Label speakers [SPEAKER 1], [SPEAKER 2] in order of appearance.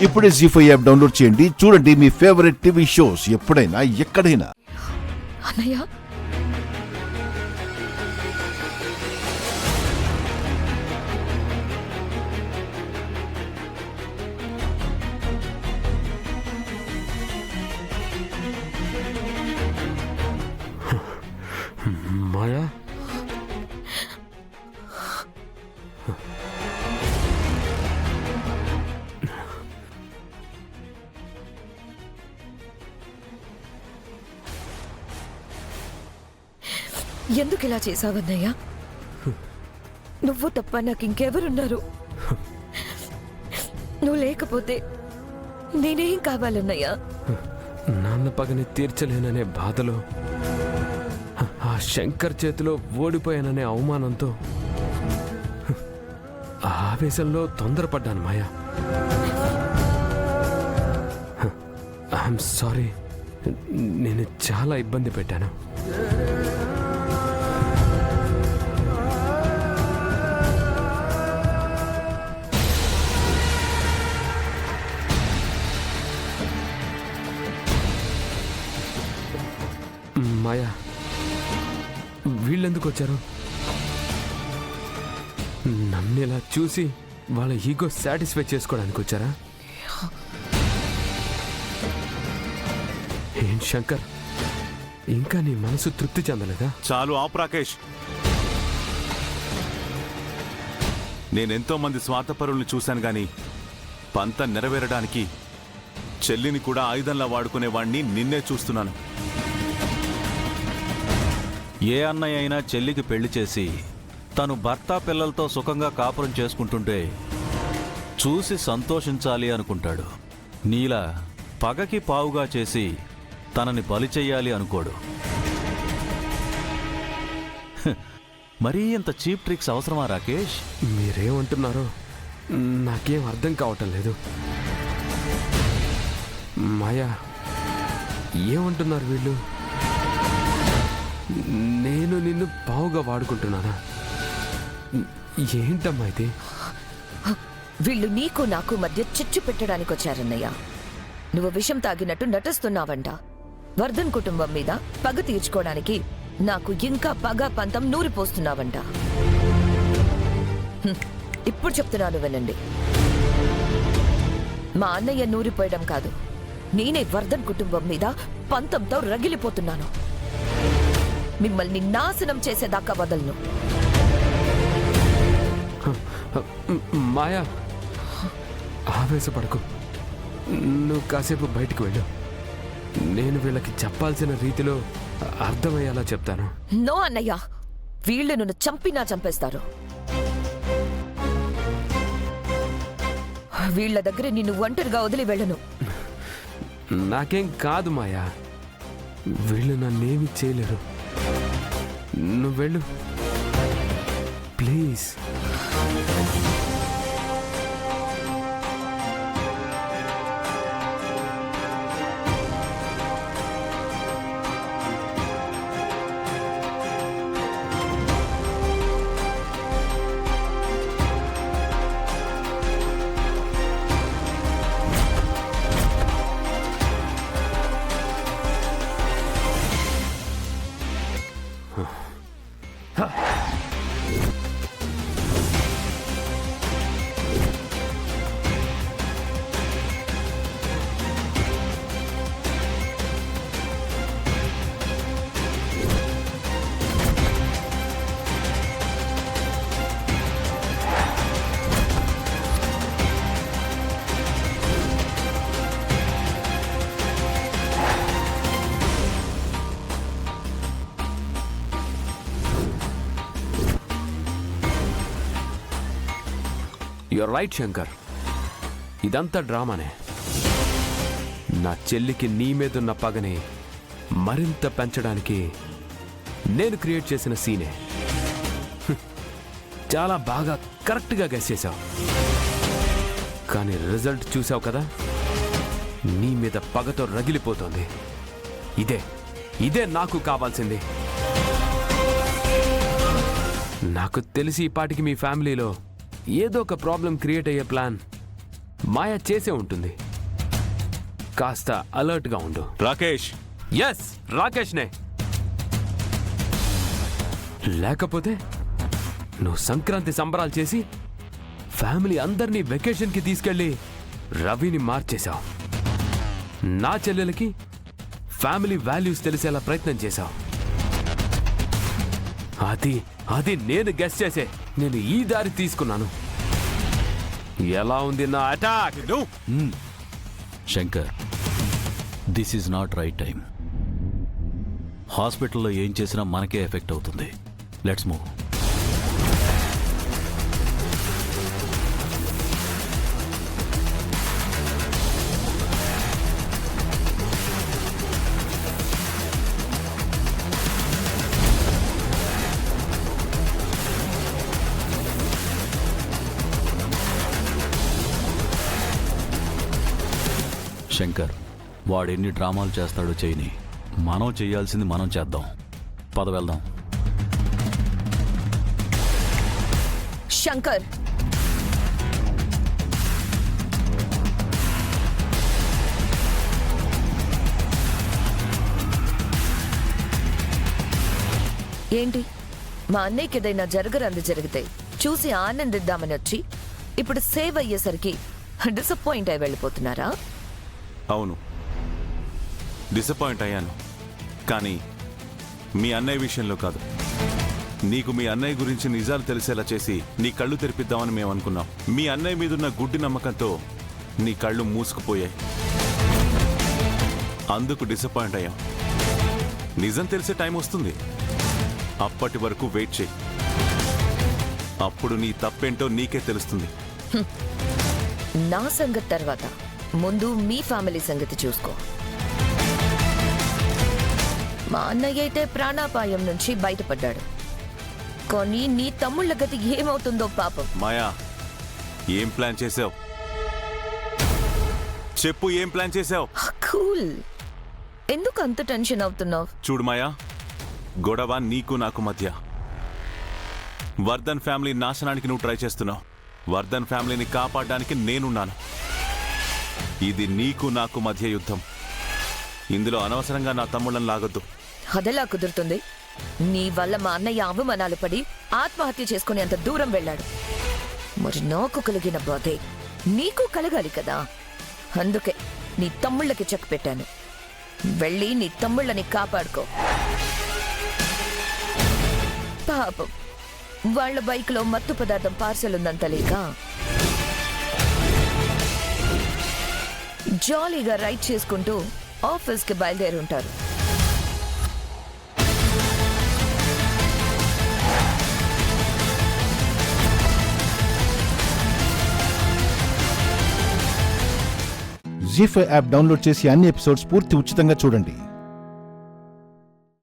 [SPEAKER 1] ఇప్పుడే జీ5 app download చేయండి. చూడండి మీ ఫేవరెట్ టీవీ షోస్ ఎప్పుడైనా ఎక్కడైనా.
[SPEAKER 2] అన్నయ్య,
[SPEAKER 3] మాయా,
[SPEAKER 2] ఎందుకు ఇలా చేసావన్నయ్య? నువ్వు తప్ప నాకు ఇంకెవరున్నారు? నువ్వు లేకపోతే నేనేం కావాలన్నయ్య?
[SPEAKER 3] నాన్న పగని తీర్చలేననే బాధలో, ఆ శంకర్ చేతిలో ఓడిపోయాననే అవమానంతో, ఆ ఆవేశంలో తొందరపడ్డాను మాయా. ఐఎమ్ సారీ, నేను చాలా ఇబ్బంది పెట్టాను. మాయా, వీళ్ళెందుకు వచ్చారు? నన్ను ఇలా చూసి వాళ్ళ ఈగో సాటిస్ఫై చేసుకోవడానికి వచ్చారా? ఏం శంకర్, ఇంకా నీ మనసు తృప్తి చెందలేదా?
[SPEAKER 4] చాలు ఆపు రాకేష్. నేనెంతో మంది స్వార్థపరుల్ని చూశాను గాని పంత నెరవేరడానికి చెల్లిని కూడా ఆయుధంలా వాడుకునేవాణ్ణి నిన్నే చూస్తున్నాను.
[SPEAKER 5] ఏ అన్నయ్య అయినా చెల్లికి పెళ్లి చేసి తను భర్త పిల్లలతో సుఖంగా కాపురం చేసుకుంటుంటే చూసి సంతోషించాలి అనుకుంటాడు. నీలా పగకి పావుగా చేసి తనని బలి చెయ్యాలి అనుకోడు. మరీ ఇంత చీప్ ట్రిక్స్ అవసరమా రాకేష్?
[SPEAKER 3] మీరేమంటున్నారో నాకేం అర్థం కావటం లేదు. మాయా, ఏమంటున్నారు వీళ్ళు? నేను నిన్ను పావుగా వాడుకుంటున్నానా? ఏంటమ్మా ఇది?
[SPEAKER 2] వీళ్ళు నీకు నాకు మధ్య చిచ్చు పెట్టడానికి వచ్చారన్నయ్య. నువ్వు విషం తాగినట్టు నటిస్తున్నావంట. వర్ధన్ కుటుంబం మీద పగ తీర్చుకోవడానికి నాకు ఇంకా పగ పంతం నూరిపోస్తున్నావంట. ఇప్పుడు చెప్తున్నాను వినండి. మా అన్నయ్య నూరిపోయడం కాదు, నేనే వర్ధన్ కుటుంబం మీద పంతంతో రగిలిపోతున్నాను. మిమ్మల్ని నాశనం చేసేదాకా వదలను.
[SPEAKER 3] మాయా, ఆవేశపడకు. నువ్వు కాసేపు బయటికి వెళ్ళు. నేను వీళ్ళకి చెప్పాల్సిన రీతిలో అర్థమయ్యేలా చెప్తాను.
[SPEAKER 2] నో అన్నయ్య, వీళ్ళు నన్ను చంపినా చంపేస్తారు. వీళ్ళ దగ్గర నిన్ను ఒంటరిగా వదిలి వెళ్ళను.
[SPEAKER 3] నాకేం కాదు మాయా, వీళ్ళు నన్నేమి చేయలేరు. నువ్వు వెళ్ళు ప్లీజ్. యూర్ రైట్ శంకర్, ఇదంతా డ్రామానే. నా చెల్లికి నీ మీదున్న పగని మరింత పెంచడానికి నేను క్రియేట్ చేసిన సీనే. చాలా బాగా కరెక్ట్గా గెస్ చేశావు. కానీ రిజల్ట్ చూసావు కదా, నీ మీద పగతో రగిలిపోతోంది. ఇదే నాకు కావాల్సింది. నాకు తెలిసి ఈ పాటికి మీ ఫ్యామిలీలో ఏదో ఒక ప్రాబ్లం క్రియేట్ అయ్యే ప్లాన్ మాయా చేసే ఉంటుంది. కాస్త అలర్ట్గా ఉండు.
[SPEAKER 4] రాకేష్,
[SPEAKER 3] ఎస్, రాకేష్నే. లేకపోతే నువ్వు సంక్రాంతి సంబరాలు చేసి ఫ్యామిలీ అందరినీ వెకేషన్కి తీసుకెళ్ళి రవిని మార్చేశావు. నా చెల్లెలకి ఫ్యామిలీ వాల్యూస్ తెలిసేలా ప్రయత్నం చేశావు. అది నేను గెస్ చేసే నేను ఈ దారి తీసుకున్నాను. ఎలా ఉంది నా attack?
[SPEAKER 5] Shankar, this is not right time. హాస్పిటల్లో ఏం చేసినా మనకే ఎఫెక్ట్ అవుతుంది. Let's move. శంకర్, వాడెన్ని డ్రామాలు చేస్తాడో చేయని, మనం చేయాల్సింది మనం చేద్దాం. పద వెళ్దాం.
[SPEAKER 2] శంకర్, ఏంటి మా అన్నయ్యకి ఏదైనా జరగరంది జరిగితే చూసి ఆనందిద్దామని వచ్చి ఇప్పుడు సేవ్ అయ్యేసరికి డిసప్పాయింట్ అయి వెళ్ళిపోతున్నారా?
[SPEAKER 4] అవును, డిసప్పాయింట్ అయ్యాను. కానీ మీ అన్నయ్య విషయంలో కాదు. నీకు మీ అన్నయ్య గురించి నిజాలు తెలిసేలా చేసి నీ కళ్ళు తెరిపిద్దామని మేము అనుకున్నాం. మీ అన్నయ్య మీదున్న గుడ్డి నమ్మకంతో నీ కళ్ళు మూసుకుపోయాయి. అందుకు డిసప్పాయింట్ అయ్యాం. నిజం తెలిసే టైం వస్తుంది. అప్పటి వరకు వెయిట్ చేయి. అప్పుడు నీ తప్పేంటో నీకే తెలుస్తుంది.
[SPEAKER 2] నా సంగతి తర్వాత ముందు మీ ఫ్యామిలీ సంగతి చూసుకో. మా అన్నయ్య అయితే ప్రాణాపాయం నుంచి బయటపడ్డాడు. కానీ నీ తమ్ముళ్ళ గతి ఏమవుతుందో పాపం.
[SPEAKER 4] మాయా, ఏం ప్లాన్ చేసావు? చెప్పు, ఏం ప్లాన్ చేసావు?
[SPEAKER 2] కూల్, ఎందుకు అంత టెన్షన్ అవుతున్నావు?
[SPEAKER 4] చూడు మాయా, గొడవ నీకు నాకు మధ్య. వర్ధన్ ఫ్యామిలీ నాశనానికి నువ్వు ట్రై చేస్తున్నావు. వర్ధన్ ఫ్యామిలీని కాపాడడానికి నేనున్నాను. ఇది నీకు నాకు మధ్య యుద్ధం. ఇందులో అనవసరంగా నా తమ్ముళ్ళని లాగొద్దు.
[SPEAKER 2] అదెలా కుదురుతుంది? నీ వల్ల మా అన్నయ్య అవమానాలు పడి ఆత్మహత్య చేసుకుని అంత దూరం వెళ్ళాడు. మరి నాకు కలిగిన బాధే నీకు కలగాలి కదా. అందుకే నీ తమ్ముళ్ళకి చెక్ పెట్టాను. వెళ్ళి నీ తమ్ముళ్ళని కాపాడుకో. పాపం వాళ్ళ బైక్లో మత్తు పదార్థం పార్సల్ ఉందంత లేక జాలీగా రైడ్ చేసుకుంటూ ఆఫీస్కి బయలుదేరి ఉంటారు.
[SPEAKER 1] జీ5 యాప్ డౌన్లోడ్ చేసి అన్ని ఎపిసోడ్స్ పూర్తి ఉచితంగా చూడండి.